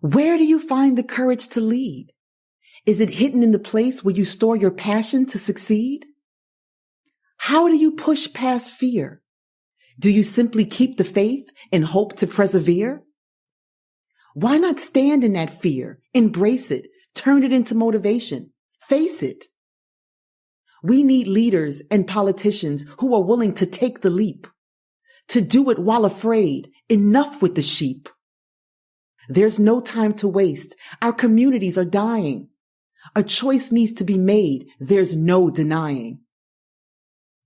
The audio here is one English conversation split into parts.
Where do you find the courage to lead? Is it hidden in the place where you store your passion to succeed? How do you push past fear? Do you simply keep the faith and hope to persevere? Why not stand in that fear, embrace it, turn it into motivation, face it? We need leaders and politicians who are willing to take the leap, to do it while afraid. Enough with the sheep. There's no time to waste. Our communities are dying. A choice needs to be made. There's no denying.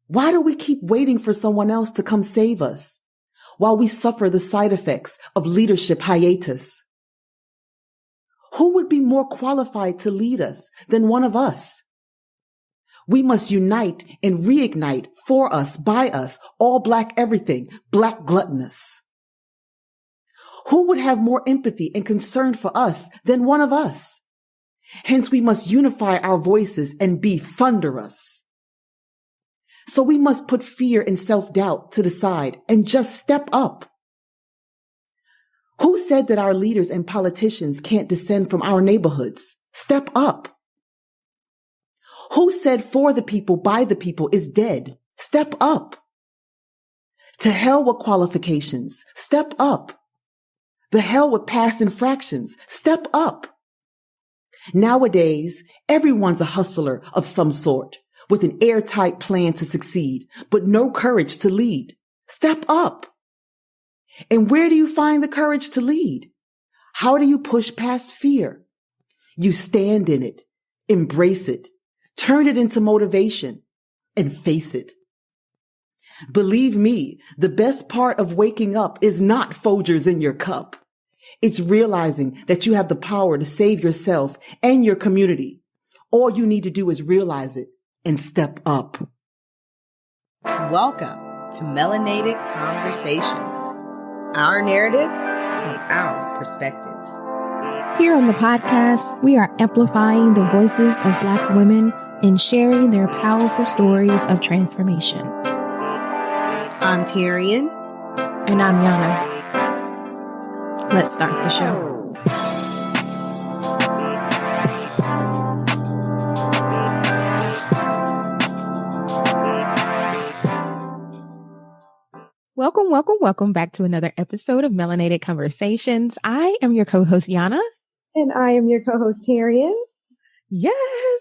Why do we keep waiting for someone else to come save us while we suffer the side effects of leadership hiatus? Who would be more qualified to lead us than one of us? We must unite and reignite for us, by us, all Black everything, Black gluttonous. Who would have more empathy and concern for us than one of us? Hence, we must unify our voices and be thunderous. So we must put fear and self-doubt to the side and just step up. Who said that our leaders and politicians can't descend from our neighborhoods? Step up. Who said for the people, by the people is dead? Step up. To hell with qualifications. Step up. The hell with past infractions. Step up. Nowadays, everyone's a hustler of some sort with an airtight plan to succeed, but no courage to lead. Step up. And where do you find the courage to lead? How do you push past fear? You stand in it, embrace it, turn it into motivation, and face it. Believe me, the best part of waking up is not Folgers in your cup. It's realizing that you have the power to save yourself and your community. All you need to do is realize it and step up. Welcome to Melanated Conversations, our narrative from our perspective. Here on the podcast, we are amplifying the voices of Black women and sharing their powerful stories of transformation. I'm Tyrion. And I'm Yana. Let's start the show. Welcome back to another episode of Melanated Conversations. I am your co-host, Yana. And I am your co-host, Tyrion. Yes,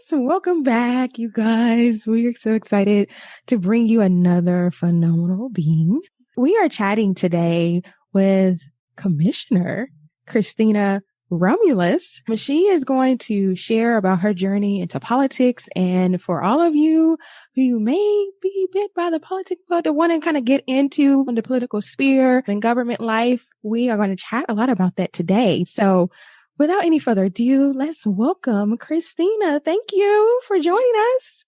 welcome back, you guys. We are so excited to bring you another phenomenal being. We are chatting today with Commissioner Christina Romelus. She is going to share about her journey into politics. And for all of you who may be bit by the politics, but to want to kind of get into the political sphere and government life, we are going to chat a lot about that today. So without any further ado, let's welcome Christina. Thank you for joining us.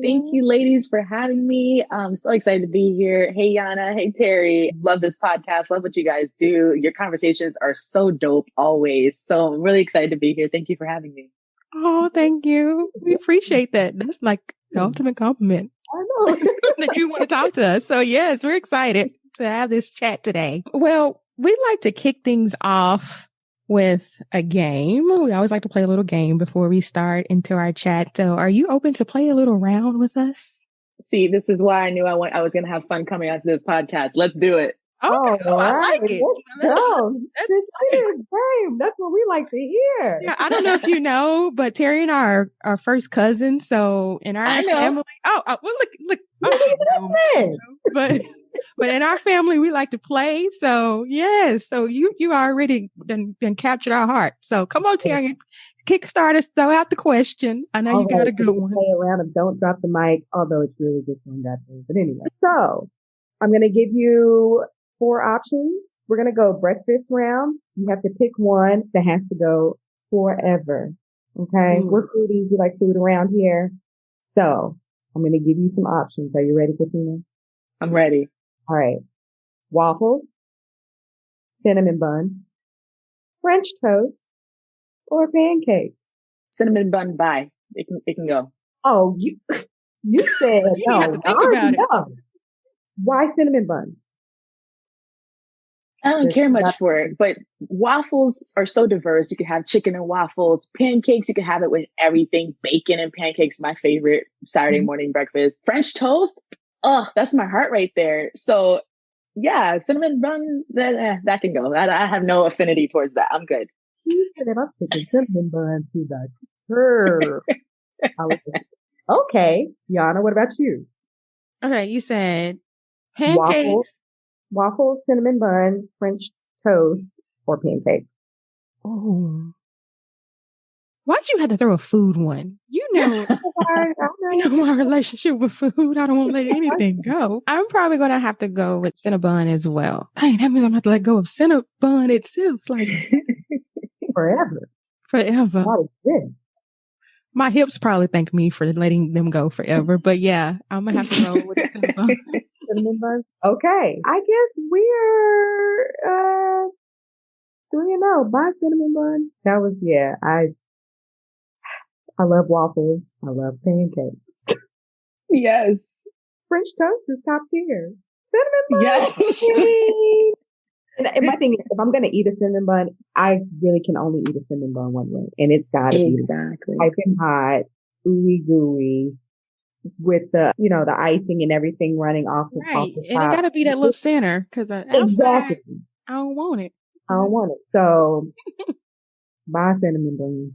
Thank you, ladies, for having me. I'm so excited to be here. Hey, Yana. Hey, Terry. Love this podcast. Love what you guys do. Your conversations are so dope always. So I'm really excited to be here. Thank you for having me. Oh, thank you. We appreciate that. That's like the ultimate compliment. I know. That you want to talk to us. So yes, we're excited to have this chat today. Well, we'd like to kick things off with a game. We always like to play a little game before we start into our chat. So are you open to play a little round with us? See, this is why I knew I was going to have fun coming onto this podcast. Let's do it. Okay. Oh, I like it. Let's go. That's Babe, that's what we like to hear. Yeah, I don't know if you know, but Terry and I are first cousins. So in our family, well, look, but in our family, we like to play. So yes, so you already done captured our heart. So come on, Terry, kickstart us. Throw out the question. I know you got a good one. Play around and don't drop the mic, although it's really just one that thing. But anyway, so I'm going to give you 4 options. We're going to go breakfast round. You have to pick one that has to go forever. Okay. We're foodies. We like food around here. So I'm going to give you some options. Are you ready, Christina? I'm ready. All right. Waffles, cinnamon bun, French toast, or pancakes. Cinnamon bun, bye. It can go. Oh, you said no. Think about it. Why cinnamon bun? I don't Just care much not- for it, but waffles are so diverse. You can have chicken and waffles, pancakes. You can have it with everything. Bacon and pancakes, my favorite Saturday morning breakfast. French toast. Oh, that's my heart right there. So yeah, cinnamon bun, that can go. I have no affinity towards that. I'm good. He said, I'm taking cinnamon bun to the curb. I was like, okay, Yana, what about you? Okay, you said Waffles, pancakes. waffles, cinnamon bun, French toast, or pancake. Oh, why'd you have to throw a food one? I You know my relationship with food. I don't want to let anything go. I'm probably gonna have to go with Cinnabon as well. Dang, that means I'm gonna have to let go of Cinnabon itself, like Forever. forever. What is this? My hips probably thank me for letting them go forever. But yeah, I'm gonna have to roll with Cinnabon. Cinnamon buns? Okay. I guess we're 3-0. Bye, cinnamon bun. That was, yeah, I love waffles. I love pancakes. Yes. French toast is top tier. Cinnamon bun. Yes. Queen. And my thing is, if I'm going to eat a cinnamon bun, I really can only eat a cinnamon bun one way. And it's got to be Exactly. piping hot, ooey gooey, with the, the icing and everything running off the Right, top. and it gotta be that little center because outside Exactly. I don't want it. I don't want it. So, buy cinnamon bun.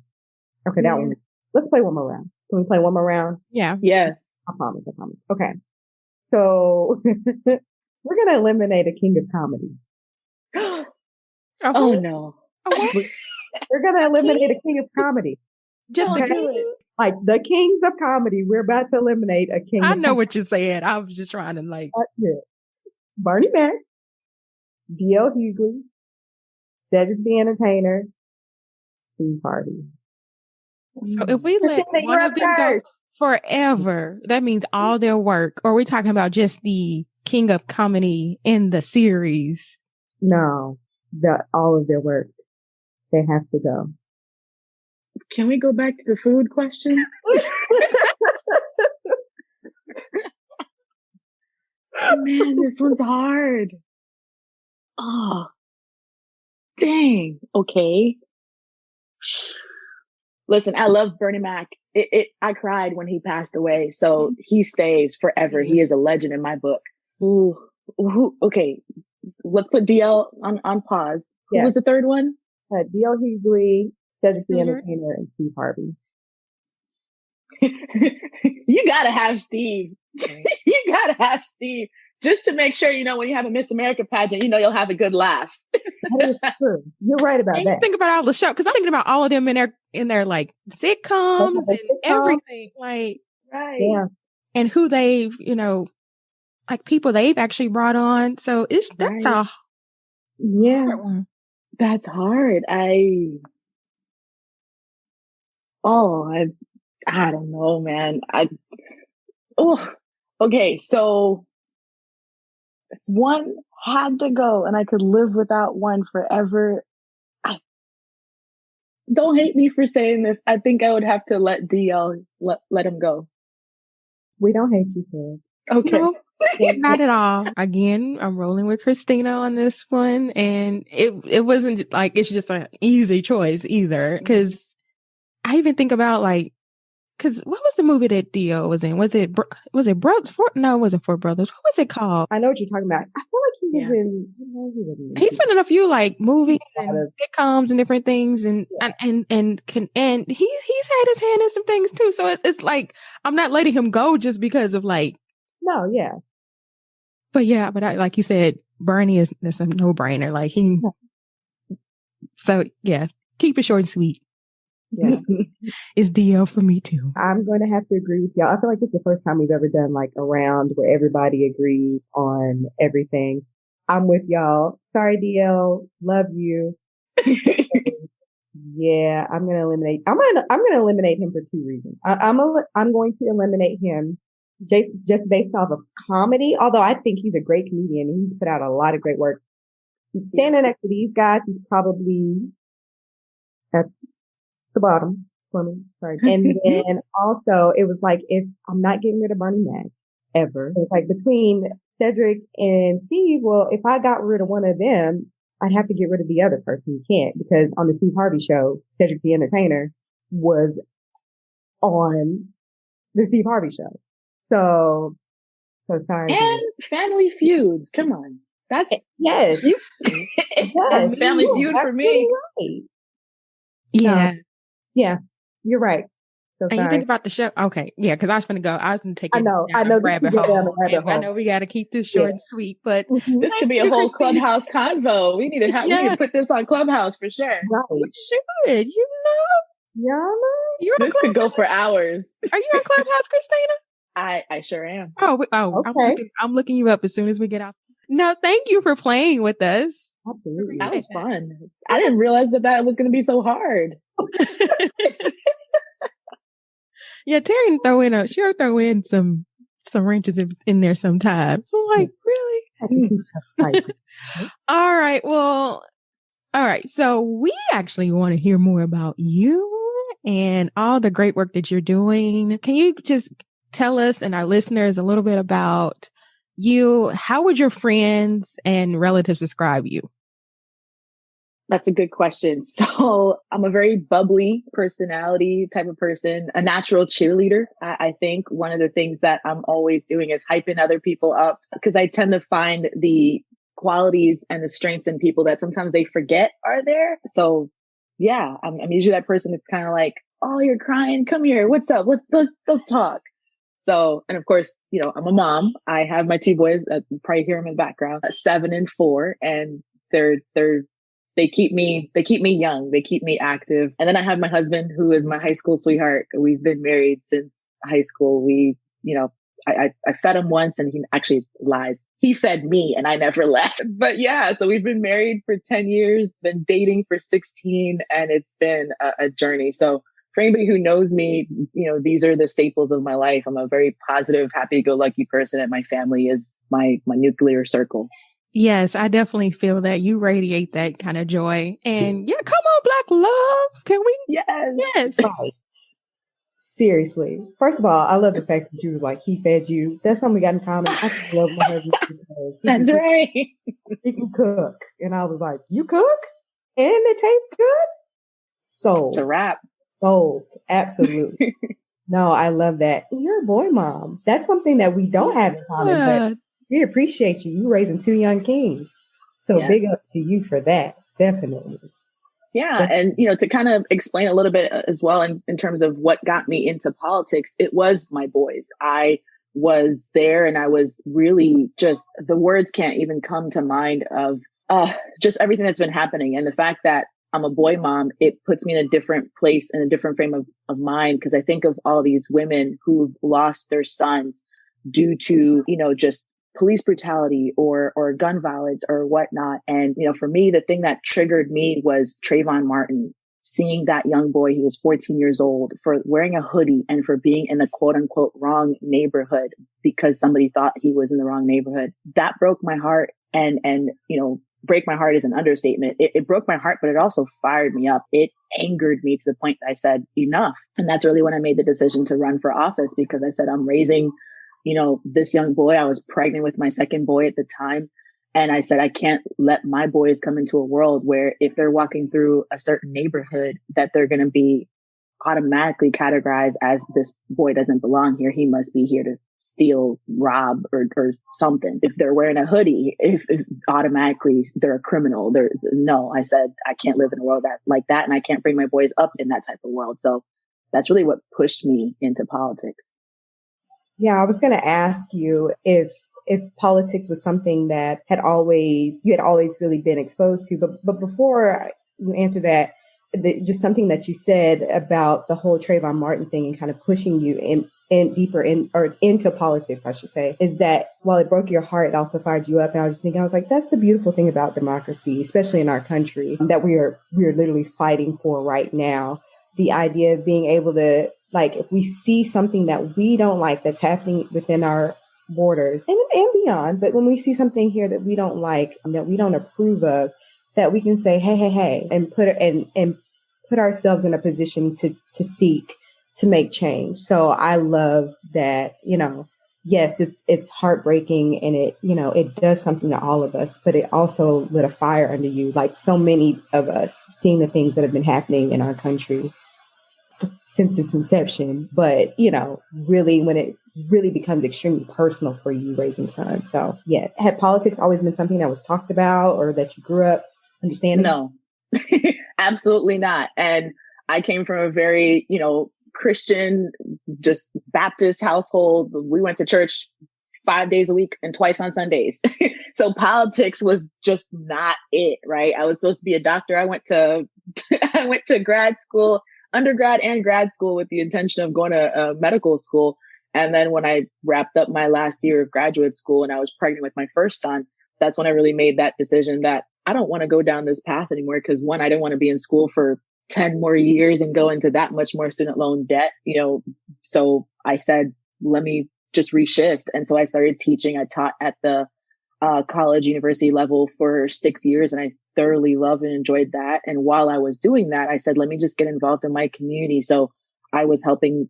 Okay, that one. Let's play one more round. Can we play one more round? Yeah. Yes. I promise. Okay. So, we're going to eliminate a king of comedy. Oh no. We're going to eliminate a king of comedy. Just Don't the do it. Like the kings of comedy. We're about to eliminate a king I of know what you said. I was just trying to like. comedy. Bernie Mac, D.L. Hughley, Cedric the Entertainer, Steve Harvey. So if we let Christina, one you're of them go first. forever, that means all their work. Or are we talking about just the king of comedy in the series? No, all of their work. They have to go. Can we go back to the food question? Man, this one's hard. Oh, dang. Okay. Listen, I love Bernie Mac. I cried when he passed away, so he stays forever. He is a legend in my book. Ooh, okay. Let's put DL on pause. Who was the third one? D.L. Hughley, Cedric the Entertainer, and Steve Harvey. You gotta have Steve. You gotta have Steve. Just to make sure, when you have a Miss America pageant, you'll have a good laugh. That is true. You're right about that. Think about all the show, because I'm thinking about all of them in their like sitcoms and everything, like right. Yeah. And who they've, like people they've actually brought on. So that's a hard one. That's hard. I don't know, man. Okay. So if one had to go and I could live without one forever, don't hate me for saying this. I think I would have to let DL let him go. We don't hate you for it. Okay. No, not at all. Again, I'm rolling with Christina on this one, and it wasn't like it's just an easy choice either. Because I even think about because what was the movie that Dio was in? Was it Brothers? No, it wasn't Four Brothers. What was it called? I know what you're talking about. I feel like he was in. He's been in a few movies and sitcoms and different things, and he's had his hand in some things too. So it's like I'm not letting him go just because of No, yeah. But like you said, Bernie is a no brainer. Like he. So yeah, keep it short and sweet. Yeah. It's DL for me too. I'm going to have to agree with y'all. I feel like this is the first time we've ever done a round where everybody agrees on everything. I'm with y'all. Sorry, DL. Love you. Yeah, I'm going to eliminate. I'm going to eliminate him for two reasons. I'm going to eliminate him just based off of comedy. Although I think he's a great comedian and he's put out a lot of great work. Standing next to these guys, he's probably at the bottom for me. Sorry. And then also it was like, if I'm not getting rid of Bernie Mac ever, it's like between Cedric and Steve, well, if I got rid of one of them, I'd have to get rid of the other person. You can't, because on the Steve Harvey show, Cedric the Entertainer was on the Steve Harvey show. So sorry. And Family Feud. Come on. That's yes. That's Family Feud for me. Right. Yeah. Yeah. You're right. So And sorry. you think about the show. Okay. Yeah. Cause I was going to take it I know down a rabbit hole. I know we got to keep this short and sweet, but this could be a whole Christina. Clubhouse convo. We need to we need to put this on Clubhouse for sure. Right. We should, Yeah. This could go for hours. Are you on Clubhouse, Christina? I sure am. Okay. I'm looking you up as soon as we get out. No, thank you for playing with us. Absolutely. That was fun. I didn't realize that was going to be so hard. Yeah, Terry she'll throw in some wrenches in there sometimes. I'm like, really? All right. Well, all right. So we actually want to hear more about you and all the great work that you're doing. Can you just tell us and our listeners a little bit about you? How would your friends and relatives describe you? That's a good question. So I'm a very bubbly personality type of person, a natural cheerleader. I think one of the things that I'm always doing is hyping other people up, because I tend to find the qualities and the strengths in people that sometimes they forget are there. So yeah, I'm usually that person that's kind of like, oh, you're crying. Come here. What's up? Let's talk. So, and of course, I'm a mom. I have my two boys. You probably hear them in the background, 7 and 4, and they keep me young. They keep me active. And then I have my husband, who is my high school sweetheart. We've been married since high school. I fed him once, and he actually lies. He fed me and I never left. But yeah, so we've been married for 10 years, been dating for 16, and it's been a journey. So for anybody who knows me, these are the staples of my life. I'm a very positive, happy-go-lucky person, and my family is my nuclear circle. Yes, I definitely feel that you radiate that kind of joy. And yeah, come on, Black love. Can we? Yes. Right. Seriously. First of all, I love the fact that you was like, he fed you. That's something we got in common. I just love my husband because That's right. He can cook. And I was like, you cook? And it tastes good? Sold. It's a wrap. Sold. Absolutely. No, I love that. You're a boy mom. That's something that we don't have in common, but we appreciate you. You raising 2 young kings. So big up to you for that. Definitely. Yeah. And, to kind of explain a little bit as well in terms of what got me into politics, it was my boys. I was there, and I was really just, the words can't even come to mind of just everything that's been happening. And the fact that I'm a boy mom, it puts me in a different place, in a different frame of mind, because I think of all these women who've lost their sons due to, just police brutality or gun violence or whatnot. And, for me, the thing that triggered me was Trayvon Martin, seeing that young boy, he was 14 years old, for wearing a hoodie and for being in the quote unquote wrong neighborhood because somebody thought he was in the wrong neighborhood. That broke my heart. And, break my heart is an understatement. It broke my heart, but it also fired me up. It angered me to the point that I said, enough. And that's really when I made the decision to run for office, because I said, I'm raising this young boy. I was pregnant with my second boy at the time. And I said, I can't let my boys come into a world where if they're walking through a certain neighborhood, that they're going to be automatically categorized as, this boy doesn't belong here. He must be here to steal, rob, or something. If they're wearing a hoodie, if automatically they're a criminal. No, I said, I can't live in a world like that. And I can't bring my boys up in that type of world. So that's really what pushed me into politics. Yeah, I was going to ask you if politics was something that you had always really been exposed to. But before you answer that, just something that you said about the whole Trayvon Martin thing and kind of pushing you in deeper into politics, I should say, is that while it broke your heart, it also fired you up. And I was thinking, I was like, that's the beautiful thing about democracy, especially in our country, that we are literally fighting for right now. The idea of being able to, like, if we see something that we don't like that's happening within our borders and beyond, but when we see something here that we don't like, that we don't approve of, that we can say, hey, and put ourselves in a position to seek to make change. So I love that, yes, it's heartbreaking, and it does something to all of us, but it also lit a fire under you, like so many of us, seeing the things that have been happening in our country since its inception. But, really when it really becomes extremely personal for you raising sons. So yes. Had politics always been something that was talked about or that you grew up understanding? No, absolutely not. And I came from a very, Christian, just Baptist household. We went to church 5 days a week and twice on Sundays. So politics was just not it, right? I was supposed to be a doctor. I went to I went to grad school, undergrad and grad school, with the intention of going to medical school. And then when I wrapped up my last year of graduate school and I was pregnant with my first son, that's when I really made that decision that I don't want to go down this path anymore. Because one, I didn't want to be in school for 10 more years and go into that much more student loan debt, So I said, let me just reshift. And so I started teaching. I taught at the college, university level for 6 years, and I thoroughly loved and enjoyed that. And while I was doing that, I said, let me just get involved in my community. So I was helping,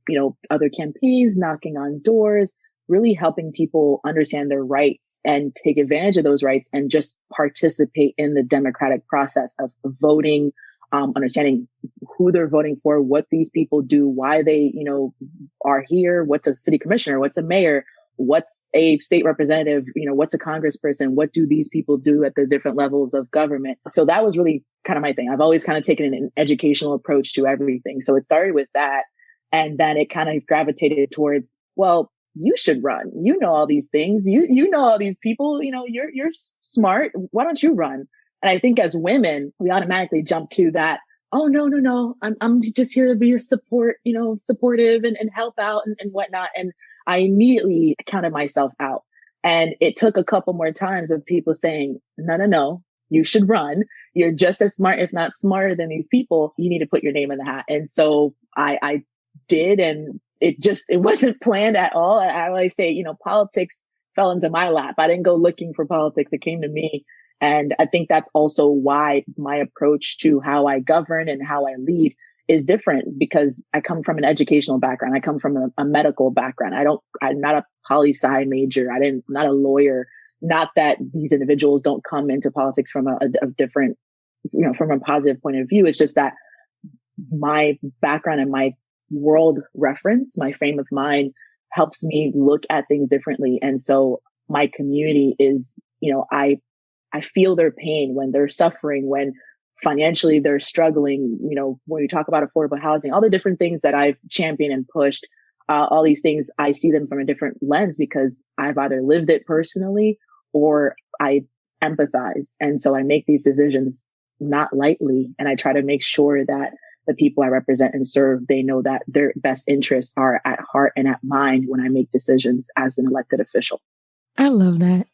other campaigns, knocking on doors, really helping people understand their rights and take advantage of those rights and just participate in the democratic process of voting, understanding who they're voting for, what these people do, why they, are here, what's a city commissioner, what's a mayor, what's a state representative, what's a congressperson, what do these people do at the different levels of government. So that was really kind of my thing. I've always kind of taken an educational approach to everything. So it started with that. And then it kind of gravitated towards, well, you should run. You know all these things. You know all these people. You're smart. Why don't you run? And I think as women, we automatically jump to that. Oh, no. I'm just here to be a supportive and help out and whatnot. And I immediately counted myself out. And it took a couple more times of people saying, no, you should run. You're just as smart, if not smarter than these people. You need to put your name in the hat. And so I did. And it wasn't planned at all. I always say, politics fell into my lap. I didn't go looking for politics. It came to me. And I think that's also why my approach to how I govern and how I lead is different, because I come from an educational background. I come from a medical background. I'm not a poli-sci major. I'm not a lawyer. Not that these individuals don't come into politics from a different, from a positive point of view. It's just that my background and my world reference, my frame of mind helps me look at things differently. And so my community is, I feel their pain when they're suffering, when financially they're struggling, when we talk about affordable housing, all the different things that I've championed and pushed, all these things, I see them from a different lens because I've either lived it personally or I empathize. And so I make these decisions not lightly. And I try to make sure that the people I represent and serve, they know that their best interests are at heart and at mind when I make decisions as an elected official. I love that.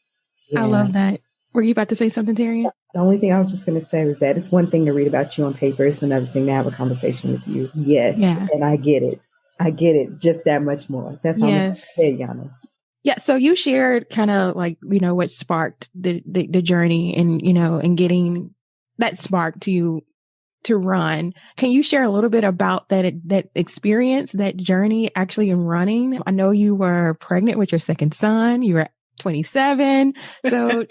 Yeah. I love that. Were you about to say something, Terry? The only thing I was just going to say was that it's one thing to read about you on paper. It's another thing to have a conversation with you. Yes. Yeah. And I get it. Just that much more. That's how I'm saying, Yana. Yeah. So you shared kind of like, what sparked the journey and, and getting that spark to run. Can you share a little bit about that experience, that journey actually in running? I know you were pregnant with your second son. You were 27. So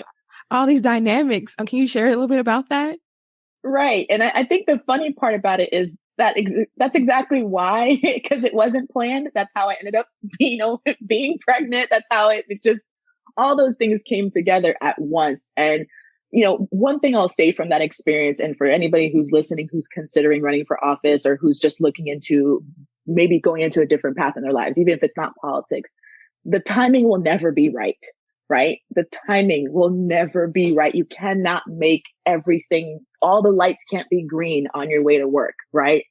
all these dynamics. Can you share a little bit about that? Right. And I think the funny part about it is that that's exactly why, because it wasn't planned. That's how I ended up, being pregnant. That's how it just, all those things came together at once. And, one thing I'll say from that experience, and for anybody who's listening, who's considering running for office or who's just looking into maybe going into a different path in their lives, even if it's not politics, the timing will never be right. Right? The timing will never be right. You cannot make everything, all the lights can't be green on your way to work, right?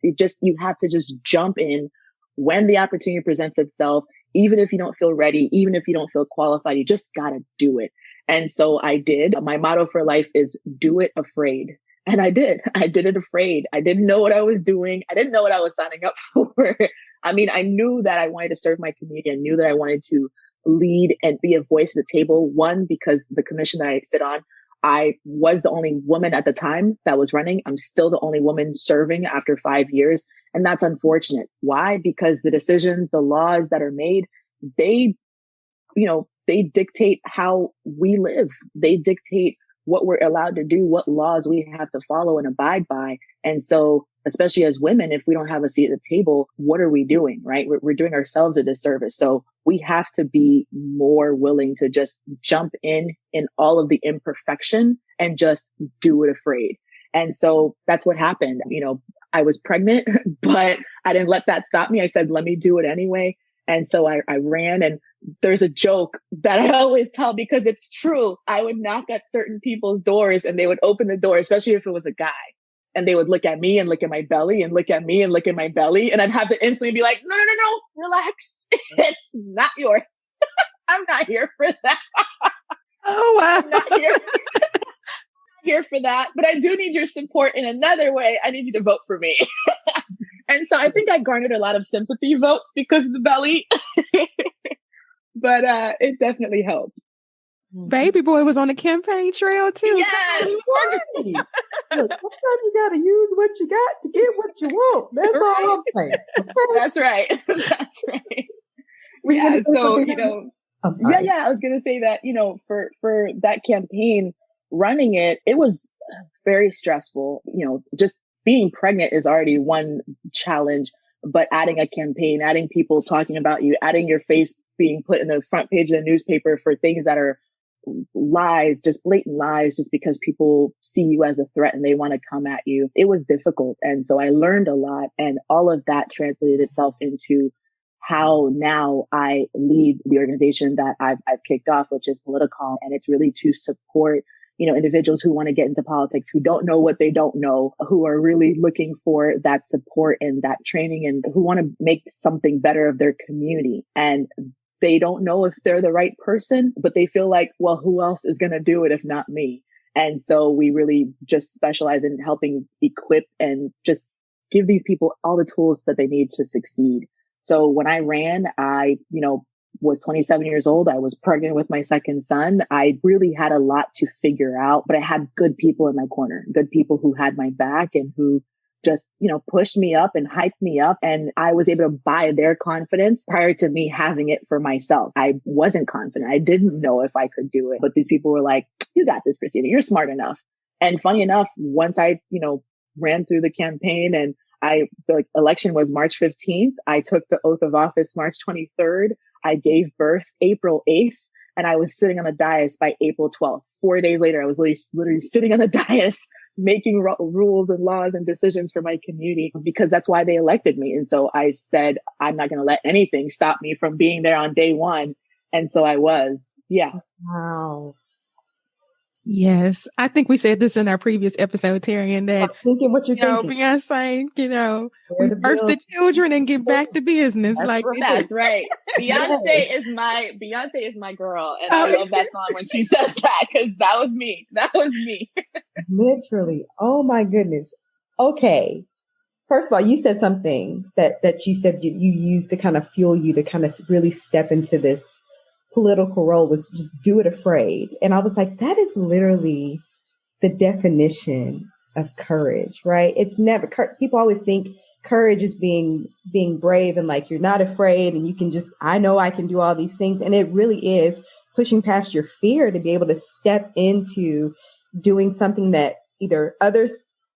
You have to just jump in when the opportunity presents itself, even if you don't feel ready, even if you don't feel qualified, you just got to do it. And so I did. My motto for life is do it afraid. And I did. I did it afraid. I didn't know what I was doing. I didn't know what I was signing up for. I mean, I knew that I wanted to serve my community. I knew that I wanted to lead and be a voice at the table. One, because the commission that I sit on, I was the only woman at the time that was running. I'm still the only woman serving after 5 years. And that's unfortunate. Why? Because the decisions, the laws that are made, they they dictate how we live. They dictate what we're allowed to do, what laws we have to follow and abide by. And so, especially as women, if we don't have a seat at the table, what are we doing, right? We're doing ourselves a disservice. So we have to be more willing to just jump in all of the imperfection and just do it afraid. And so that's what happened. I was pregnant, but I didn't let that stop me. I said, let me do it anyway. And so I ran, and there's a joke that I always tell because it's true. I would knock at certain people's doors and they would open the door, especially if it was a guy. And they would look at me and look at my belly and look at me and look at my belly. And I'd have to instantly be like, no, relax. It's not yours. I'm not here for that. Oh, wow. I'm not here for that. But I do need your support in another way. I need you to vote for me. And so I think I garnered a lot of sympathy votes because of the belly. But it definitely helped. Baby boy was on the campaign trail too. Yes. Look, sometimes you got to use what you got to get what you want. That's all I'm saying. Okay? That's right. That's right. Yeah. So, I was going to say that, for that campaign, running it was very stressful. Just being pregnant is already one challenge, but adding a campaign, adding people talking about you, adding your face being put in the front page of the newspaper for things that are lies, just blatant lies, just because people see you as a threat and they want to come at you. It was difficult. And so I learned a lot, and all of that translated itself into how now I lead the organization that I've kicked off, which is Politicom. And it's really to support individuals who want to get into politics, who don't know what they don't know, who are really looking for that support and that training, and who want to make something better of their community. And they don't know if they're the right person, but they feel like, well, who else is going to do it if not me? And so we really just specialize in helping equip and just give these people all the tools that they need to succeed. So when I ran, I, was 27 years old. I was pregnant with my second son. I really had a lot to figure out, but I had good people in my corner, good people who had my back and who just, pushed me up and hyped me up. And I was able to buy their confidence prior to me having it for myself. I wasn't confident. I didn't know if I could do it, but these people were like, you got this, Christina, you're smart enough. And funny enough, once I, ran through the campaign and the election was March 15th. I took the oath of office March 23rd. I gave birth April 8th, and I was sitting on the dais by April 12th. 4 days later, I was literally sitting on the dais making rules and laws and decisions for my community, because that's why they elected me. And so I said, I'm not going to let anything stop me from being there on day one. And so I was. Yeah. Wow. Yes. I think we said this in our previous episode, Terry, and that, thinking what you're thinking. Beyonce, we birth the children and get back to business. That's right. Beyonce is my girl. And I love that song when she says that, because that was me. Literally. Oh my goodness. Okay. First of all, you said something that you said you used to kind of fuel you to kind of really step into this political role, was just do it afraid. And I was like, that is literally the definition of courage, right? It's never, people always think courage is being brave and like, you're not afraid and you can just, I know I can do all these things. And it really is pushing past your fear to be able to step into doing something that either others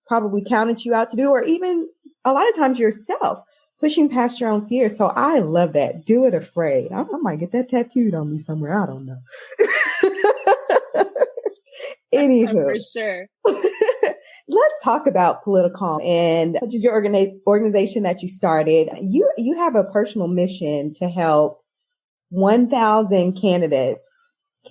probably counted you out to do, or even a lot of times yourself. Pushing past your own fear. So I love that. Do it afraid. I might get that tattooed on me somewhere. I don't know. Anywho. For sure. Let's talk about Politicom, and which is your organization that you started. You have a personal mission to help 1,000 candidates,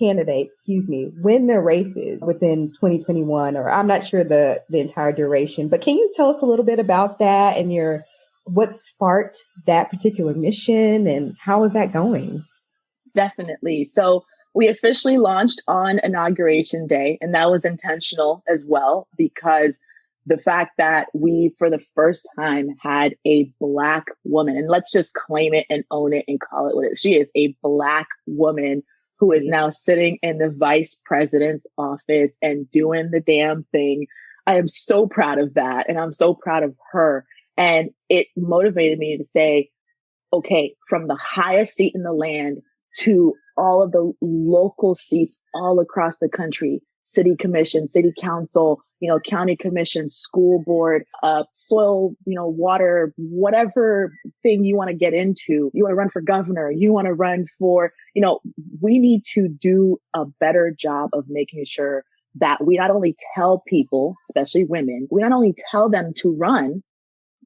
win their races within 2021, or I'm not sure the entire duration, but can you tell us a little bit about that and what sparked that particular mission, and how is that going? Definitely. So we officially launched on Inauguration Day, and that was intentional as well, because the fact that we, for the first time, had a Black woman, and let's just claim it and own it and call it what it is. She is a Black woman who is now sitting in the vice president's office and doing the damn thing. I am so proud of that. And I'm so proud of her. And it motivated me to say, okay, from the highest seat in the land to all of the local seats all across the country, city commission, city council, county commission, school board, soil, water, whatever thing you want to get into. You want to run for governor, you want to run for, we need to do a better job of making sure that we not only tell people, especially women, we not only tell them to run,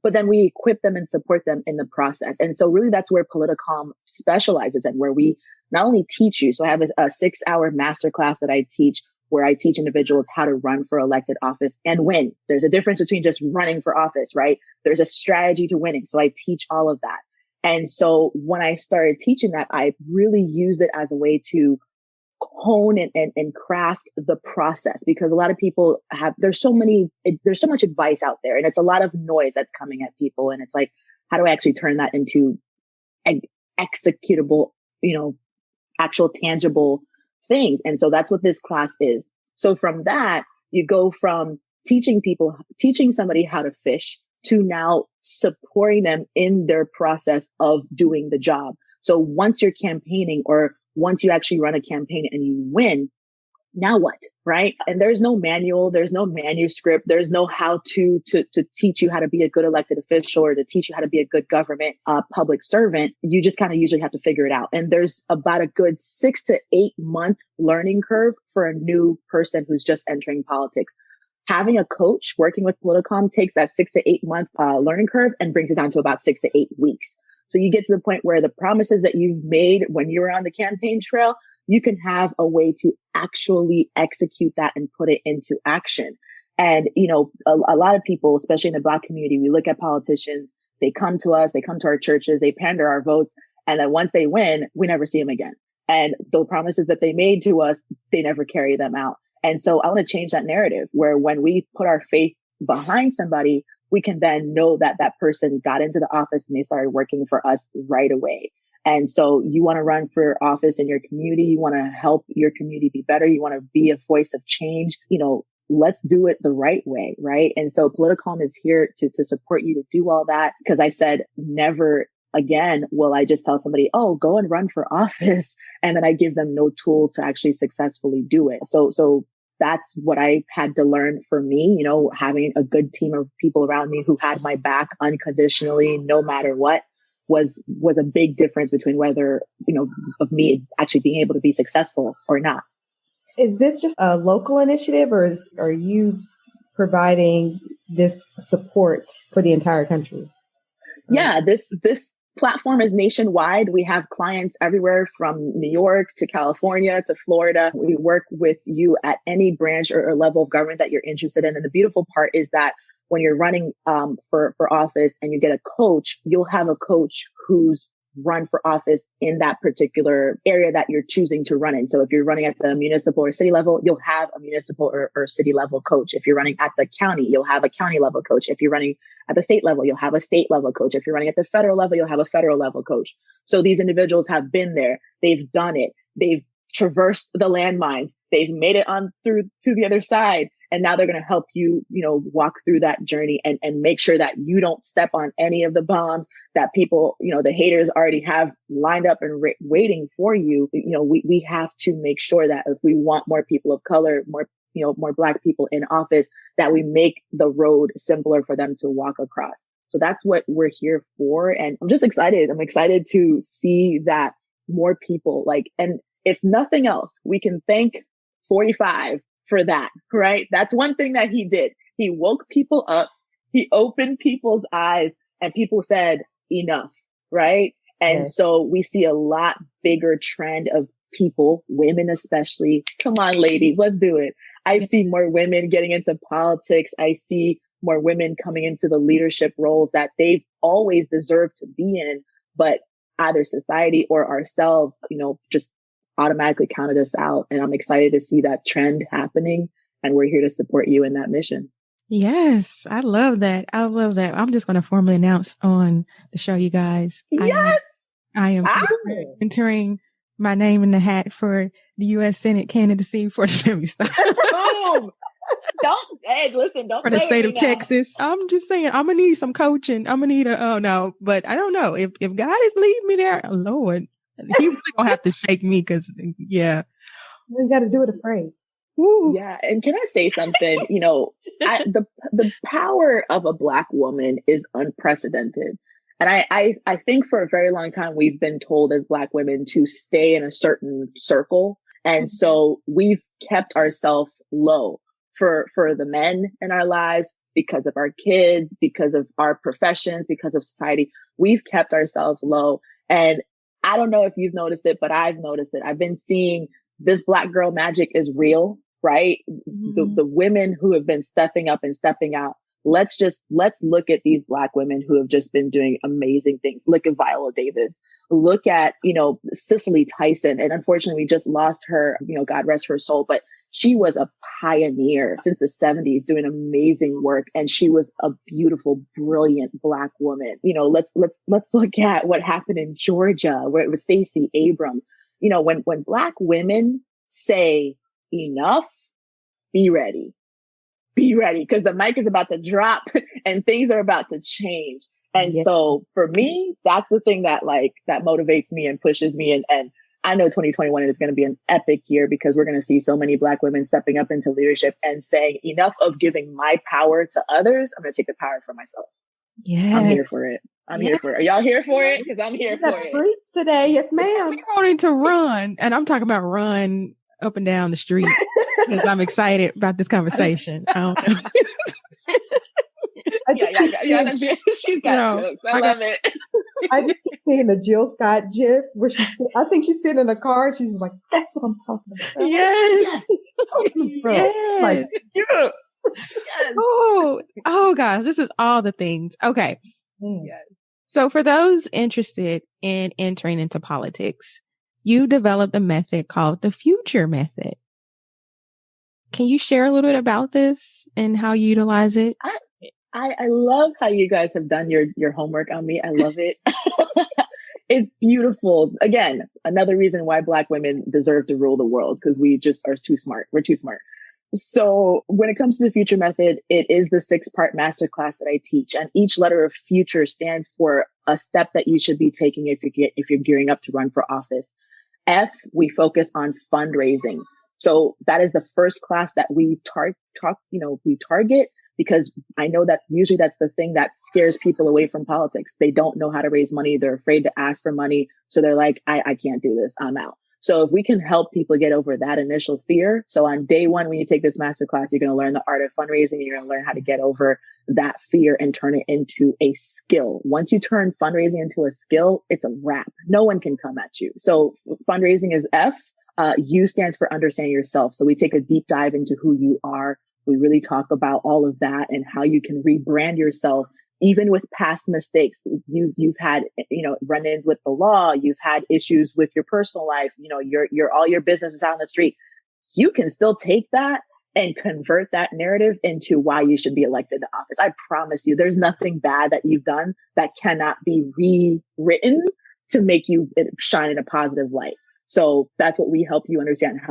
but then we equip them and support them in the process. And so really that's where Politicom specializes in, where we not only teach you. So I have a 6-hour masterclass that I teach where I teach individuals how to run for elected office and win. There's a difference between just running for office, right? There's a strategy to winning. So I teach all of that. And so when I started teaching that, I really used it as a way to hone and craft the process, because a lot of people there's so much advice out there, and it's a lot of noise that's coming at people. And it's like, how do I actually turn that into executable, actual tangible things? And so that's what this class is. So from that, you go from teaching somebody how to fish to now supporting them in their process of doing the job. So once you're campaigning, or once you actually run a campaign and you win, now what, right? And there's no manual, there's no manuscript, there's no how to teach you how to be a good elected official or to teach you how to be a good government public servant. You just kind of usually have to figure it out. And there's about a good 6 to 8 month learning curve for a new person who's just entering politics. Having a coach working with Politicom takes that 6 to 8 month learning curve and brings it down to about 6 to 8 weeks. So you get to the point where the promises that you've made when you were on the campaign trail, you can have a way to actually execute that and put it into action. And, a lot of people, especially in the Black community, we look at politicians, they come to us, they come to our churches, they pander our votes. And then once they win, we never see them again. And the promises that they made to us, they never carry them out. And so I want to change that narrative where when we put our faith behind somebody, we can then know that that person got into the office and they started working for us right away. And so you want to run for office in your community. You want to help your community be better. You want to be a voice of change. Let's do it the right way. Right. And so Politicom is here to support you to do all that. Because I said, never again will I just tell somebody, oh, go and run for office. And then I give them no tools to actually successfully do it. So that's what I had to learn for me, having a good team of people around me who had my back unconditionally, no matter what, was a big difference between whether, of me actually being able to be successful or not. Is this just a local initiative, or are you providing this support for the entire country? Yeah, this platform is nationwide. We have clients everywhere from New York to California to Florida. We work with you at any branch or level of government that you're interested in. And the beautiful part is that when you're running for office and you get a coach, you'll have a coach who's run for office in that particular area that you're choosing to run in. So if you're running at the municipal or city level, you'll have a municipal or city level coach. If you're running at the county, you'll have a county level coach. If you're running at the state level, you'll have a state level coach. If you're running at the federal level, you'll have a federal level coach. So these individuals have been there. They've done it. They've traversed the landmines. They've made it on through to the other side. And now they're going to help you, walk through that journey and make sure that you don't step on any of the bombs that people, the haters already have lined up and waiting for you. We have to make sure that if we want more people of color, more Black people in office, that we make the road simpler for them to walk across. So that's what we're here for. And I'm just excited. I'm excited to see that more people and if nothing else, we can thank 45 for that, right? That's one thing that he did. He woke people up. He opened people's eyes and people said enough, right? And Yes. So we see a lot bigger trend of people, women especially. Come on, ladies, let's do it. I see more women getting into politics. I see more women coming into the leadership roles that they've always deserved to be in, but either society or ourselves, just automatically counted us out. And I'm excited to see that trend happening. And we're here to support you in that mission. Yes, I love that. I love that. I'm just going to formally announce on the show, you guys. Yes. I am entering my name in the hat for the U.S. Senate candidacy for the Let Me Stop. Boom. Don't for the state of Texas. I'm just saying, I'm gonna need some coaching. I'm gonna need but I don't know if God is leading me there, Lord, You really gonna have to shake me because, yeah. You got to do it afraid. Woo. Yeah. And can I say something? The power of a Black woman is unprecedented. And I think for a very long time, we've been told as Black women to stay in a certain circle. And so we've kept ourselves low for the men in our lives because of our kids, because of our professions, because of society. We've kept ourselves low. And I don't know if you've noticed it, but I've noticed it. I've been seeing this Black girl magic is real, right? The women who have been stepping up and stepping out. Let's look at these Black women who have just been doing amazing things. Look at Viola Davis. Look at, Cicely Tyson. And unfortunately, we just lost her, God rest her soul, but she was a pioneer since the 70s doing amazing work. And she was a beautiful, brilliant Black woman. Let's look at what happened in Georgia where it was Stacey Abrams. When Black women say enough, be ready. Be ready, because the mic is about to drop and things are about to change. And so for me, that's the thing that motivates me and pushes me. And I know 2021 is going to be an epic year because we're going to see so many Black women stepping up into leadership and saying enough of giving my power to others. I'm going to take the power for myself. Yeah. I'm here for it. I'm here for it. Are y'all here for it? Because I'm here for it. Preach today. Yes, ma'am. We wanted to run, and I'm talking about run up and down the street because I'm excited about this conversation. I don't know. Yeah. She's got jokes. I love it. I just keep seeing the Jill Scott gif where I think she's sitting in a car. And she's like, "That's what I'm talking about." Yes. Yes. Like, Yes. Oh gosh, this is all the things. Okay. Yes. So for those interested in entering into politics, you developed a method called the Future Method. Can you share a little bit about this and how you utilize it? I love how you guys have done your homework on me. I love it. It's beautiful. Again, another reason why Black women deserve to rule the world, because we just are too smart. We're too smart. So when it comes to the Future Method, it is the 6-part masterclass that I teach. And each letter of future stands for a step that you should be taking if you're gearing up to run for office. F, we focus on fundraising. So that is the first class that we target, because I know that usually that's the thing that scares people away from politics. They don't know how to raise money. They're afraid to ask for money. So they're like, I can't do this. I'm out. So if we can help people get over that initial fear. So on day one, when you take this masterclass, you're going to learn the art of fundraising. And you're going to learn how to get over that fear and turn it into a skill. Once you turn fundraising into a skill, it's a wrap. No one can come at you. So fundraising is F. U stands for understand yourself. So we take a deep dive into who you are. We really talk about all of that and how you can rebrand yourself, even with past mistakes. You've had, run-ins with the law. You've had issues with your personal life. Your all your business is out on the street. You can still take that and convert that narrative into why you should be elected to office. I promise you, there's nothing bad that you've done that cannot be rewritten to make you shine in a positive light. So that's what we help you understand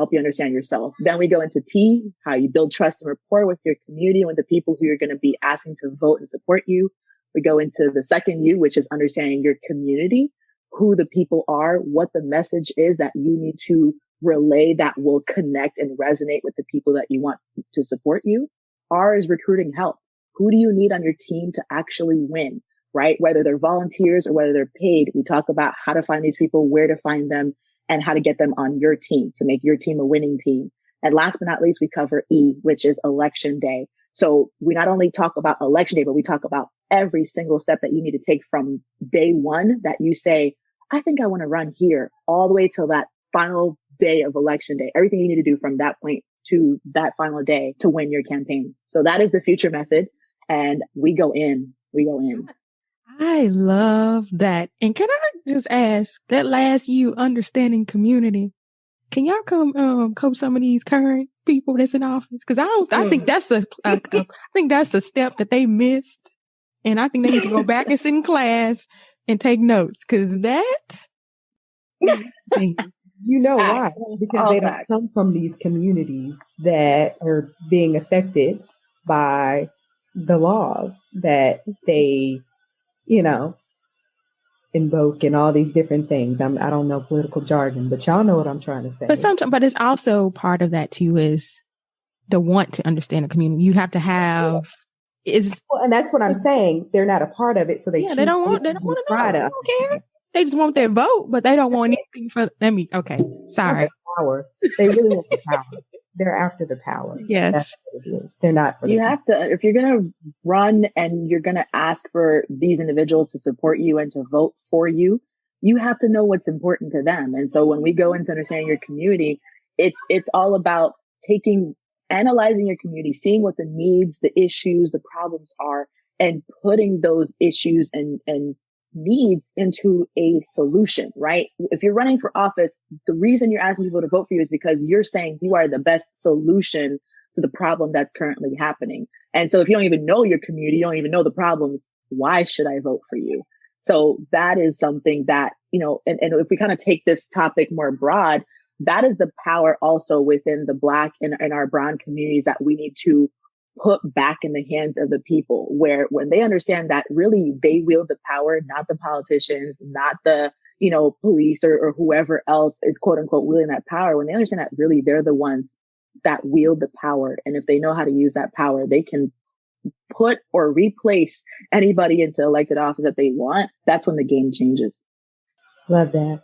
yourself. Then we go into T, how you build trust and rapport with your community and with the people who you're going to be asking to vote and support you. We go into the second U, which is understanding your community, who the people are, what the message is that you need to relay that will connect and resonate with the people that you want to support you. R is recruiting help. Who do you need on your team to actually win, right? Whether they're volunteers or whether they're paid. We talk about how to find these people, where to find them, and how to get them on your team to make your team a winning team. And last but not least, we cover E, which is election day. So we not only talk about election day, but we talk about every single step that you need to take from day one that you say, I think I want to run here, all the way till that final day of election day. Everything you need to do from that point to that final day to win your campaign. So that is the Future Method. And we go in. I love that. And can I just ask that last U, understanding community? Can y'all come coach some of these current people that's in office? Because I think that's a step that they missed, and I think they need to go back and sit in class and take notes. Because that, why? Because they don't come from these communities that are being affected by the laws that they, invoke and all these different things. I don't know political jargon, but y'all know what I'm trying to say. But it's also part of that too is the want to understand the community. You have to have and that's what I'm saying. They're not a part of it, so they don't want to know. They don't care. They just want their vote, but they don't want anything for. Okay, sorry. Power. They really want the power. They're after the power. Yes. That's what it is. They're not for you have to, if you're going to run and you're going to ask for these individuals to support you and to vote for you, you have to know what's important to them. And so when we go into understanding your community, it's all about analyzing your community, seeing what the needs, the issues, the problems are, and putting those issues and needs into a solution, right? If you're running for office, the reason you're asking people to vote for you is because you're saying you are the best solution to the problem that's currently happening. And so if you don't even know your community, you don't even know the problems, why should I vote for you? So that is something that, and if we kind of take this topic more broad, that is the power also within the Black and our brown communities that we need to put back in the hands of the people, where when they understand that really they wield the power, not the politicians, not the, police or whoever else is quote unquote wielding that power. When they understand that really they're the ones that wield the power. And if they know how to use that power, they can put or replace anybody into elected office that they want. That's when the game changes. Love that.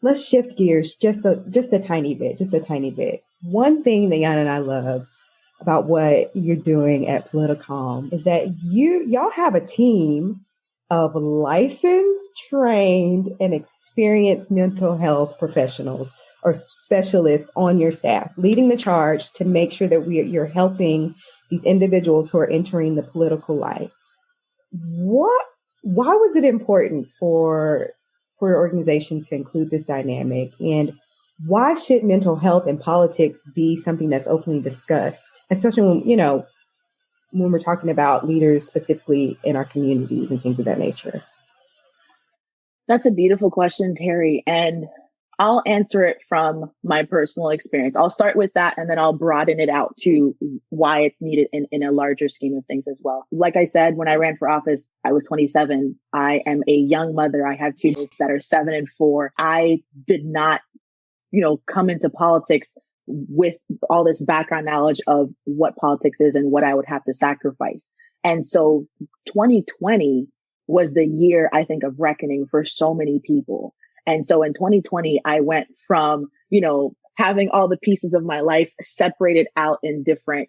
Let's shift gears just a tiny bit. One thing that Yana and I love about what you're doing at Politicom is that y'all have a team of licensed, trained, and experienced mental health professionals or specialists on your staff, leading the charge to make sure that you're helping these individuals who are entering the political life. Why was it important for your organization to include this dynamic? And why should mental health and politics be something that's openly discussed, especially when we're talking about leaders specifically in our communities and things of that nature? That's a beautiful question, Terry. And I'll answer it from my personal experience. I'll start with that and then I'll broaden it out to why it's needed in a larger scheme of things as well. Like I said, when I ran for office, I was 27. I am a young mother. I have two kids that are 7 and 4. I did not come into politics with all this background knowledge of what politics is and what I would have to sacrifice. And so 2020 was the year, I think, of reckoning for so many people. And so in 2020, I went from, having all the pieces of my life separated out in different,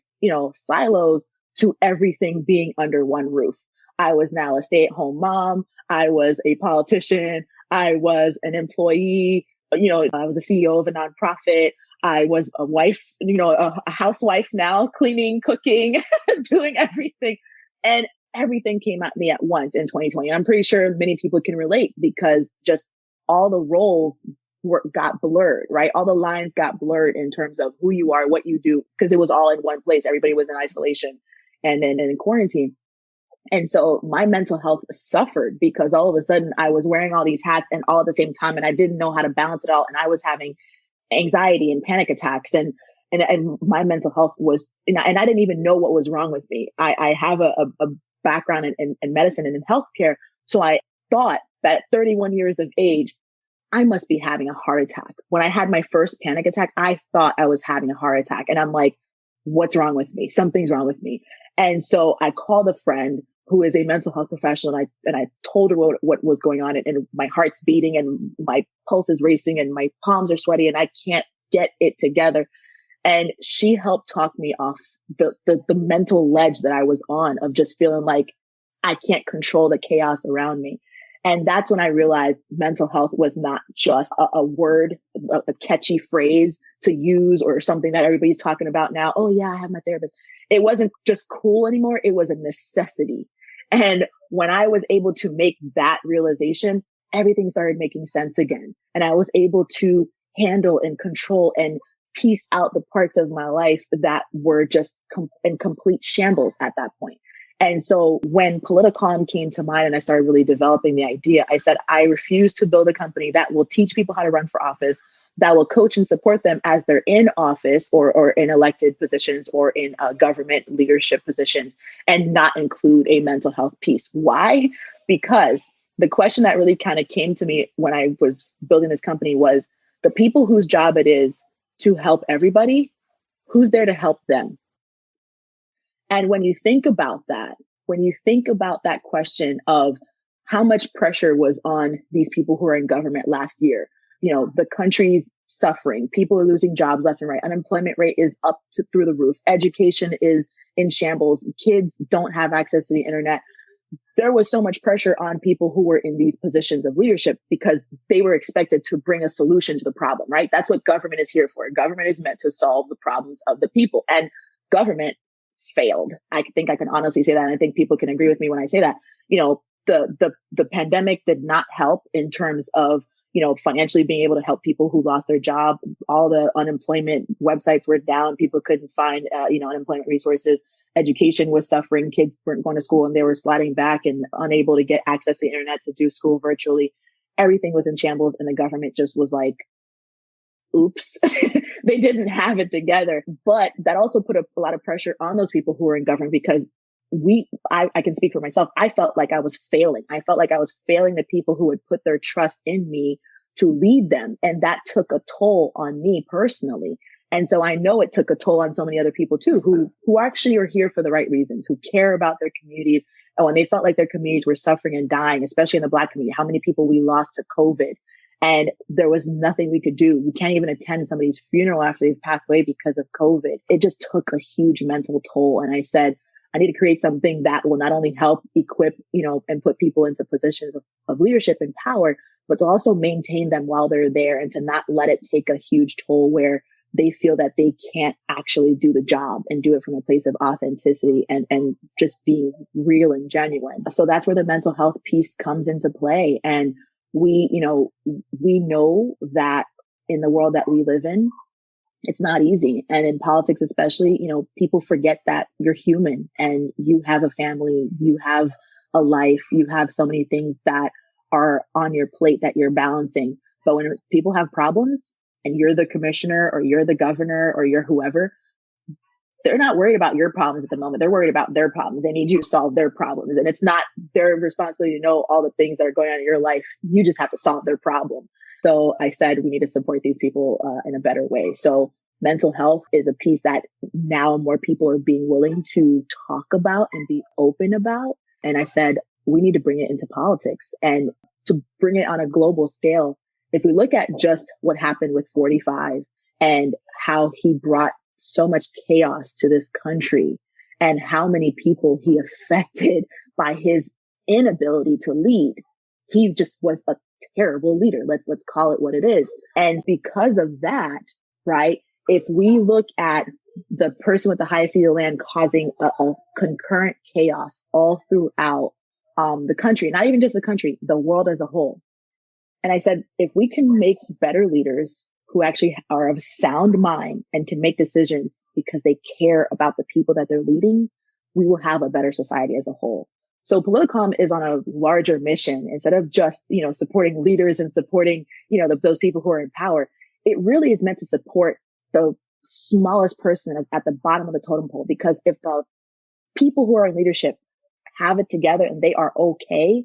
silos to everything being under one roof. I was now a stay-at-home mom. I was a politician. I was an employee. I was a CEO of a nonprofit. I was a wife, a housewife now, cleaning, cooking, doing everything. And everything came at me at once in 2020. And I'm pretty sure many people can relate because just all the roles got blurred, right? All the lines got blurred in terms of who you are, what you do, because it was all in one place. Everybody was in isolation and in quarantine. And so my mental health suffered because all of a sudden I was wearing all these hats and all at the same time, and I didn't know how to balance it all. And I was having anxiety and panic attacks and my mental health was, and I didn't even know what was wrong with me. I have a background in medicine and in healthcare. So I thought that at 31 years of age, I must be having a heart attack. When I had my first panic attack, I thought I was having a heart attack. And I'm like, what's wrong with me? Something's wrong with me. And so I called a friend who is a mental health professional. And I told her what was going on, and my heart's beating and my pulse is racing and my palms are sweaty and I can't get it together. And she helped talk me off the mental ledge that I was on of just feeling like I can't control the chaos around me. And that's when I realized mental health was not just a word, a catchy phrase to use or something that everybody's talking about now. Oh yeah, I have my therapist. It wasn't just cool anymore. It was a necessity. And when I was able to make that realization, everything started making sense again. And I was able to handle and control and piece out the parts of my life that were just in complete shambles at that point. And so when Politicom came to mind and I started really developing the idea, I said, I refuse to build a company that will teach people how to run for office, that will coach and support them as they're in office or in elected positions or in government leadership positions and not include a mental health piece. Why? Because the question that really kind of came to me when I was building this company was the people whose job it is to help everybody, who's there to help them? And when you think about that, question of how much pressure was on these people who are in government last year, the country's suffering, people are losing jobs left and right. Unemployment rate is up through the roof. Education is in shambles. Kids don't have access to the internet. There was so much pressure on people who were in these positions of leadership because they were expected to bring a solution to the problem, right? That's what government is here for. Government is meant to solve the problems of the people, and government failed. I think I can honestly say that. And I think people can agree with me when I say that. The pandemic did not help in terms of, financially being able to help people who lost their job. All the unemployment websites were down. People couldn't find, unemployment resources. Education was suffering. Kids weren't going to school and they were sliding back and unable to get access to the internet to do school virtually. Everything was in shambles, and the government just was like, oops, they didn't have it together. But that also put a lot of pressure on those people who were in government because I can speak for myself. I felt like I was failing. I felt like I was failing the people who would put their trust in me to lead them. And that took a toll on me personally. And so I know it took a toll on so many other people too, who actually are here for the right reasons, who care about their communities. And when they felt like their communities were suffering and dying, especially in the Black community, how many people we lost to COVID, and there was nothing we could do. You can't even attend somebody's funeral after they've passed away because of COVID. It just took a huge mental toll. And I said, I need to create something that will not only help equip, and put people into positions of leadership and power, but to also maintain them while they're there and to not let it take a huge toll where they feel that they can't actually do the job and do it from a place of authenticity and just being real and genuine. So that's where the mental health piece comes into play. And we know that in the world that we live in, it's not easy. And in politics, especially, people forget that you're human and you have a family, you have a life, you have so many things that are on your plate that you're balancing. But when people have problems and you're the commissioner or you're the governor or you're whoever, they're not worried about your problems at the moment. They're worried about their problems. They need you to solve their problems. And it's not their responsibility to know all the things that are going on in your life. You just have to solve their problem. So I said, we need to support these people in a better way. So mental health is a piece that now more people are being willing to talk about and be open about. And I said, we need to bring it into politics and to bring it on a global scale. If we look at just what happened with 45 and how he brought so much chaos to this country and how many people he affected by his inability to lead, he just was a terrible leader. Let's call it what it is. And because of that, right, if we look at the person with the highest seat of land causing a concurrent chaos all throughout the country, not even just the country, the world as a whole. And I said, if we can make better leaders who actually are of sound mind and can make decisions because they care about the people that they're leading, we will have a better society as a whole. So Politicom is on a larger mission. Instead of just, supporting leaders and supporting, those people who are in power, it really is meant to support the smallest person at the bottom of the totem pole. Because if the people who are in leadership have it together and they are okay,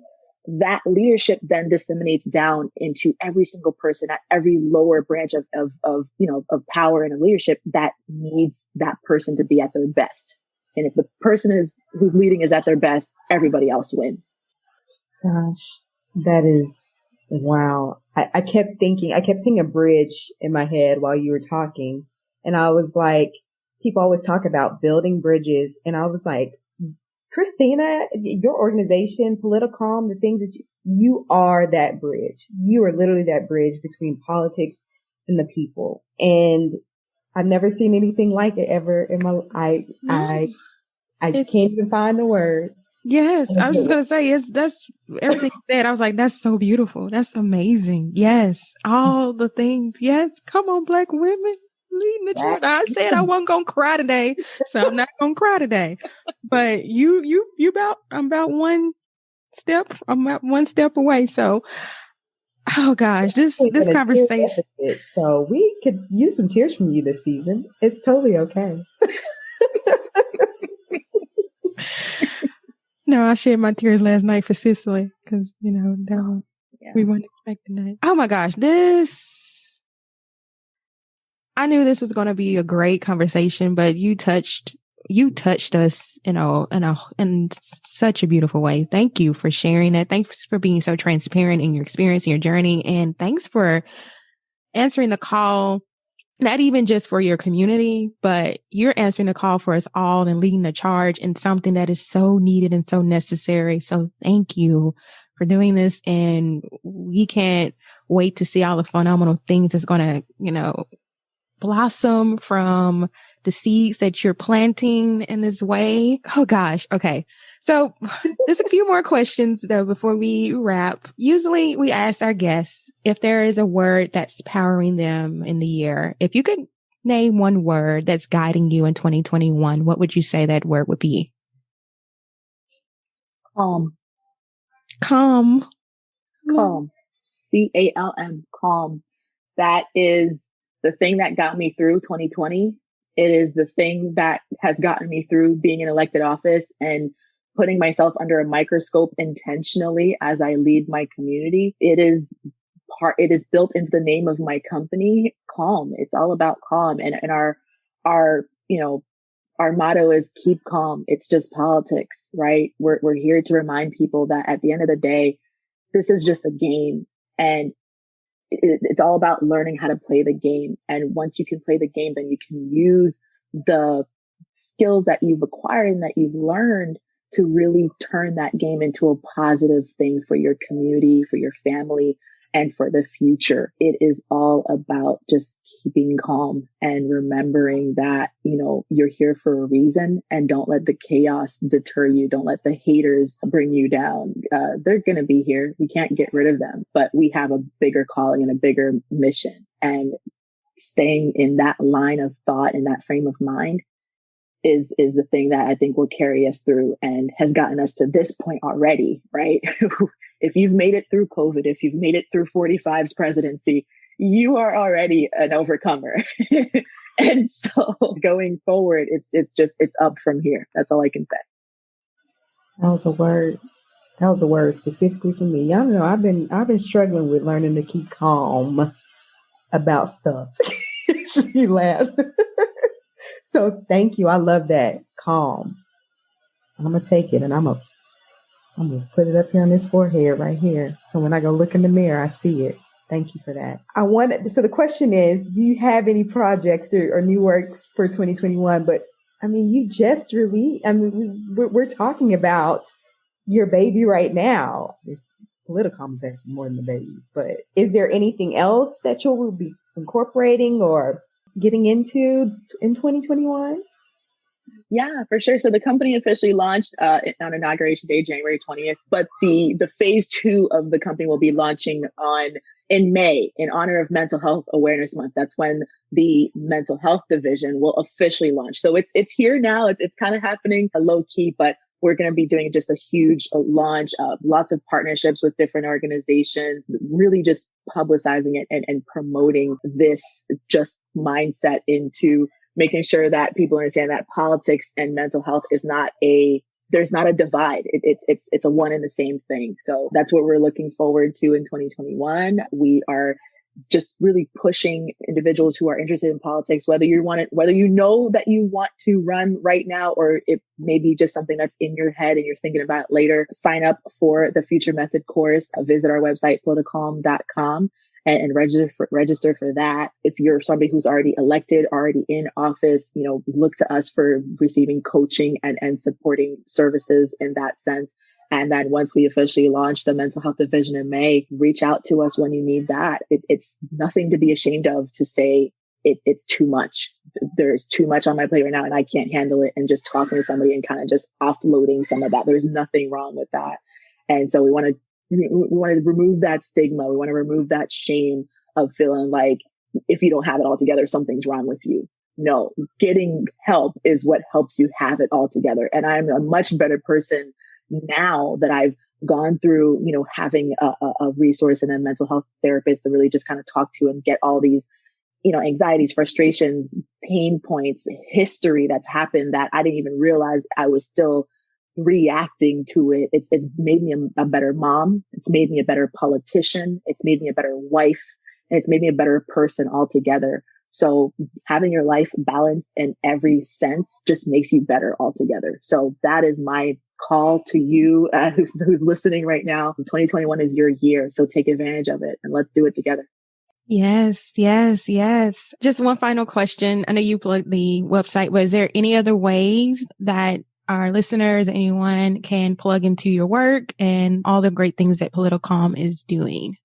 that leadership then disseminates down into every single person at every lower branch of power and of leadership that needs that person to be at their best. And if the person who's leading is at their best, everybody else wins. Gosh, that is, wow. I kept seeing a bridge in my head while you were talking. And I was like, people always talk about building bridges. And I was like, Christina, your organization, Politicom, the things that you are that bridge. You are literally that bridge between politics and the people. And I've never seen anything like it ever in my life. I can't even find the words. Yes, I was just going to say, that's everything you said. I was like, that's so beautiful. That's amazing. Yes, all the things. Yes, come on, Black women. Leading the church. I said I wasn't gonna cry today, so I'm not gonna cry today. But I'm about one step away. So, oh gosh, this conversation. So we could use some tears from you this season. It's totally okay. No, I shed my tears last night for Sicily because, Yeah. we weren't expecting that. Oh my gosh, I knew this was going to be a great conversation, but you touched us, in such a beautiful way. Thank you for sharing that. Thanks for being so transparent in your experience and your journey. And thanks for answering the call, not even just for your community, but you're answering the call for us all and leading the charge in something that is so needed and so necessary. So thank you for doing this. And we can't wait to see all the phenomenal things that's going to, blossom from the seeds that you're planting in this way. Oh gosh. Okay. So there's a few more questions though before we wrap. Usually we ask our guests if there is a word that's powering them in the year. If you could name one word that's guiding you in 2021, what would you say that word would be? Calm. Calm. Calm. CALM. Calm. That is the thing that got me through 2020. It is the thing that has gotten me through being in elected office and putting myself under a microscope intentionally as I lead my community. It is built into the name of my company, Calm. It's all about calm. And our motto is keep calm. It's just politics, right? We're here to remind people that at the end of the day, this is just a game, and it's all about learning how to play the game. And once you can play the game, then you can use the skills that you've acquired and that you've learned to really turn that game into a positive thing for your community, for your family, and for the future. It is all about just keeping calm and remembering that, you're here for a reason, and don't let the chaos deter you. Don't let the haters bring you down. They're going to be here. We can't get rid of them, but we have a bigger calling and a bigger mission, and staying in that line of thought and that frame of mind is the thing that I think will carry us through and has gotten us to this point already, right? If you've made it through COVID, if you've made it through 45's presidency, you are already an overcomer. And so going forward, it's up from here. That's all I can say. That was a word. That was a word specifically for me. Y'all know I've been struggling with learning to keep calm about stuff. She laughed. So thank you. I love that. Calm. I'm gonna take it and I'm gonna put it up here on this forehead right here. So when I go look in the mirror, I see it. Thank you for that. So the question is, do you have any projects or new works for 2021? But I mean, you just released, we're talking about your baby right now. It's political conversation more than the baby, but is there anything else that you will be incorporating or getting into in 2021? Yeah, for sure. So the company officially launched on Inauguration Day, January 20th, but the phase 2 of the company will be launching in May in honor of Mental Health Awareness Month. That's when the mental health division will officially launch. So it's here now. It's kind of happening low key, but we're going to be doing just a huge launch of lots of partnerships with different organizations, really just publicizing it and promoting this just mindset into making sure that people understand that politics and mental health there's not a divide. It's a one and the same thing. So that's what we're looking forward to in 2021. We are just really pushing individuals who are interested in politics, whether you know that you want to run right now, or it may be just something that's in your head and you're thinking about it later. Sign up for the Future Method course. Visit our website, politicalm.com. And register for that. If you're somebody who's already elected, already in office, look to us for receiving coaching and supporting services in that sense. And then once we officially launch the mental health division in May, reach out to us when you need that. It's nothing to be ashamed of to say it's too much. There's too much on my plate right now and I can't handle it. And just talking to somebody and kind of just offloading some of that. There's nothing wrong with that. And so we want to remove that stigma. We want to remove that shame of feeling like if you don't have it all together, something's wrong with you. No, getting help is what helps you have it all together. And I'm a much better person now that I've gone through, having a resource and a mental health therapist to really just kind of talk to and get all these, anxieties, frustrations, pain points, history that's happened that I didn't even realize I was still reacting to it. It's made me a better mom. It's made me a better politician. It's made me a better wife. And it's made me a better person altogether. So having your life balanced in every sense just makes you better altogether. So that is my call to you who's listening right now. 2021 is your year. So take advantage of it and let's do it together. Yes, yes, yes. Just one final question. I know you plugged the website, but is there any other ways that our listeners, anyone can plug into your work and all the great things that Politicalm is doing?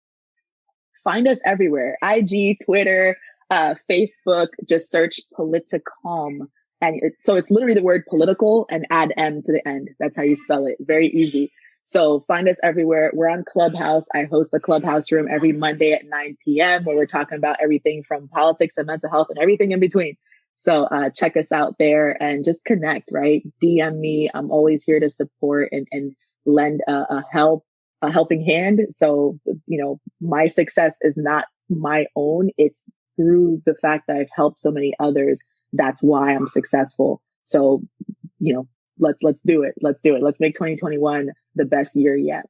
Find us everywhere. IG, Twitter, Facebook, just search Politicalm. And so it's literally the word political and add M to the end. That's how you spell it. Very easy. So find us everywhere. We're on Clubhouse. I host the Clubhouse room every Monday at 9 p.m. where we're talking about everything from politics and mental health and everything in between. So check us out there and just connect, right? DM me. I'm always here to support and lend a helping hand. So, my success is not my own. It's through the fact that I've helped so many others. That's why I'm successful. So, let's do it. Let's do it. Let's make 2021 the best year yet.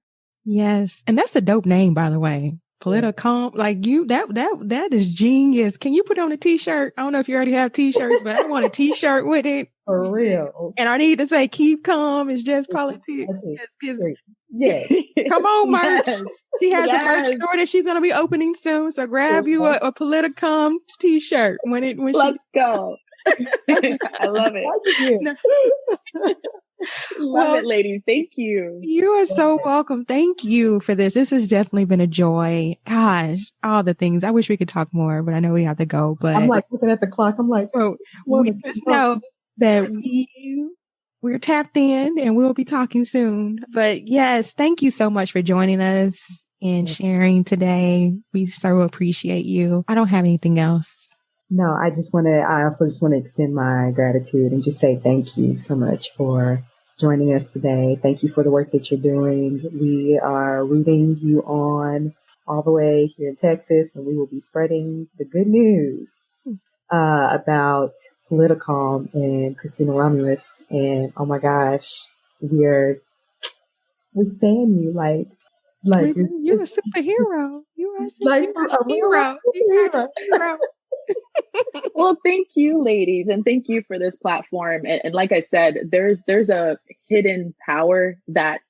Yes. And that's a dope name, by the way. Politicalm, like that is genius. Can you put on a t-shirt? I don't know if you already have t-shirts, but I want a t-shirt with it. For real. And I need to say, keep calm. It's just politics. Yeah. Come on, merch. Yes. She has a merch store that she's going to be opening soon. So grab you a Politicalm t-shirt Let's go. I love it. Love it, ladies. Thank you. You are so welcome. Thank you for this. This has definitely been a joy. Gosh, all the things. I wish we could talk more, but I know we have to go. But I'm like looking at the clock. I'm like, we just know that we're tapped in and we'll be talking soon. But yes, thank you so much for joining us and sharing today. We so appreciate you. I don't have anything else. No, I also just want to extend my gratitude and just say thank you so much for joining us today. Thank you for the work that you're doing. We are rooting you on all the way here in Texas, and we will be spreading the good news about Politicalm and Christina Romelus. And oh my gosh, we stand you like you're a superhero. You are a hero. Well, thank you, ladies, and thank you for this platform. And like I said, there's a hidden power that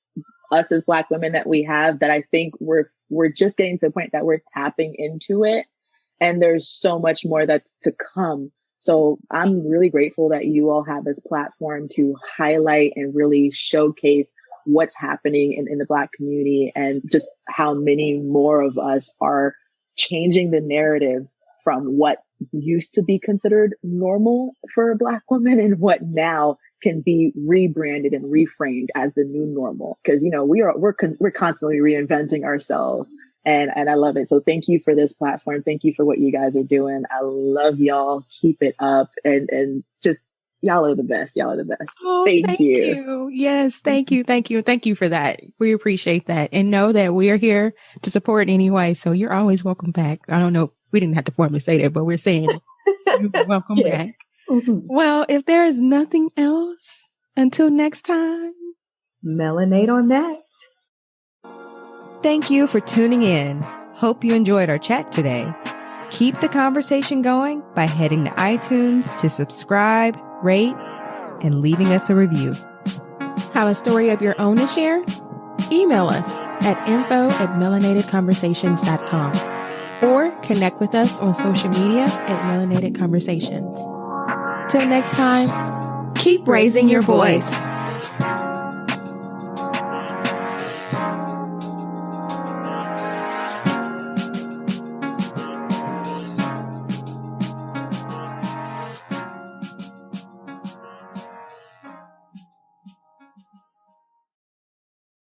us as Black women that we have that I think we're just getting to the point that we're tapping into it, and there's so much more that's to come. So I'm really grateful that you all have this platform to highlight and really showcase what's happening in the Black community and just how many more of us are changing the narrative from what used to be considered normal for a Black woman and what now can be rebranded and reframed as the new normal. Because, we're constantly reinventing ourselves. And I love it. So thank you for this platform. Thank you for what you guys are doing. I love y'all. Keep it up. And just, y'all are the best. Y'all are the best. Oh, thank you. Yes. Thank you. Thank you. Thank you for that. We appreciate that. And know that we're here to support anyway. So you're always welcome back. I don't know. We didn't have to formally say that, but we're saying it. You're welcome back. Mm-hmm. Well, if there is nothing else, until next time, melanate on that. Thank you for tuning in. Hope you enjoyed our chat today. Keep the conversation going by heading to iTunes to subscribe, rate, and leaving us a review. Have a story of your own to share? Email us at info@melanatedconversations.com or connect with us on social media at Melanated Conversations. Till next time, keep raising your voice.